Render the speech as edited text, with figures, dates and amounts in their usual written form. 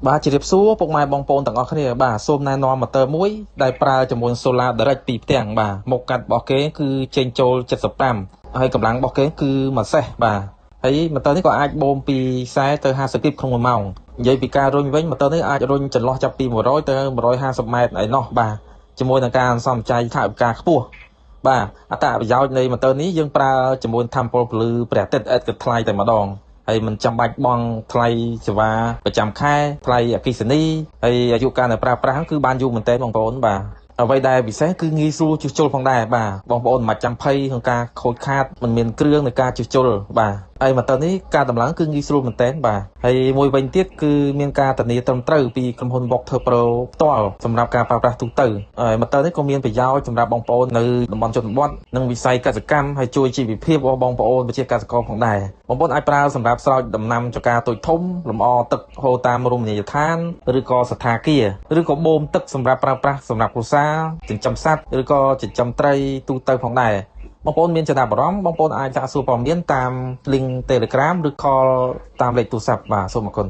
បាទជម្រាបសួរពុកម៉ែបងប្អូនទាំងអស់គ្នាបាទសូមណែនាំម៉ូទ័រមួយដែលប្រើជាមួយ Solar Direct ពីផ្ទាំងបាទមុខកាត់របស់គេគឺចេញចូល75ហើយកម្លាំងរបស់គេគឺមួយសេះបាទហើយម៉ូទ័រនេះក៏អាចបូមពី40ទៅ50គីបក្នុង1ម៉ោងនិយាយពីការរុញវិញម៉ូទ័រនេះអាចរុញចន្លោះចាប់ពី100ទៅ150ម៉ែត្រឯណោះបាទជាមួយនឹងការសំចៃថវិកាខ្ពស់បាទអត្ថប្រយោជន៍នៃម៉ូទ័រនេះយើងប្រើជាមួយថាមពលពលឺព្រះអាទិត្យឥតគិតថ្លៃតែម្ដងហើយមិនចាំបាច់បង់ថ្លៃសេវាប្រចាំខែថ្លៃអគ្គិសនីហើយអាយុកាលនៅប្រើប្រាស់គឺបានយូរមែនទែនបងប្អូនបាទអ្វីដែលពិសេសគឺងាយស្រួលជួសជុលផងដែរបាទបងប្អូនមិនចាំភ័យក្នុងការខូចខាតមិនមានគ្រឿងនៃការជួសជុលបាទហើយម៉ូទ័រនេះការតម្លើងគឺងាយស្រួលមែនទែនបាទហើយមួយវិញទៀតគឺមានការធានាត្រឹមត្រូវពីក្រុមហ៊ុន Vector Pro ផ្ទាល់សម្រាប់ការប្រើប្រាស់ទូទៅហើយម៉ូទ័រនេះក៏មានប្រយោជន៍សម្រាប់បងប្អូននៅតំបន់ជនបទនិងវិស័យកសិកម្មហើយជួយជីវភាពរបស់បងប្អូនប្រជាកសិករផងដែរបងប្អូនអាចប្រើសម្រាប់ស្រោចដំណាំចការតូចធំលម្អទឹកហូរតាមរមណីយដ្ឋានឬក៏សទ្ធាគារឬក៏បូមទឹកសម្រាប់ប្រើប្រាស់សម្រាប់គ្រួសារចិញ្ចឹមសត្វឬក៏ចិញ្ចឹមត្រីទូទៅផងដែរបងប្អូនមានចំណាប់អារម្មណ៍បងប្អូនអាចសាកសួរព័ត៌មានតាម link Telegram ឬ call តាមលេខទូរស័ព្ទបាទសូមអរគុណ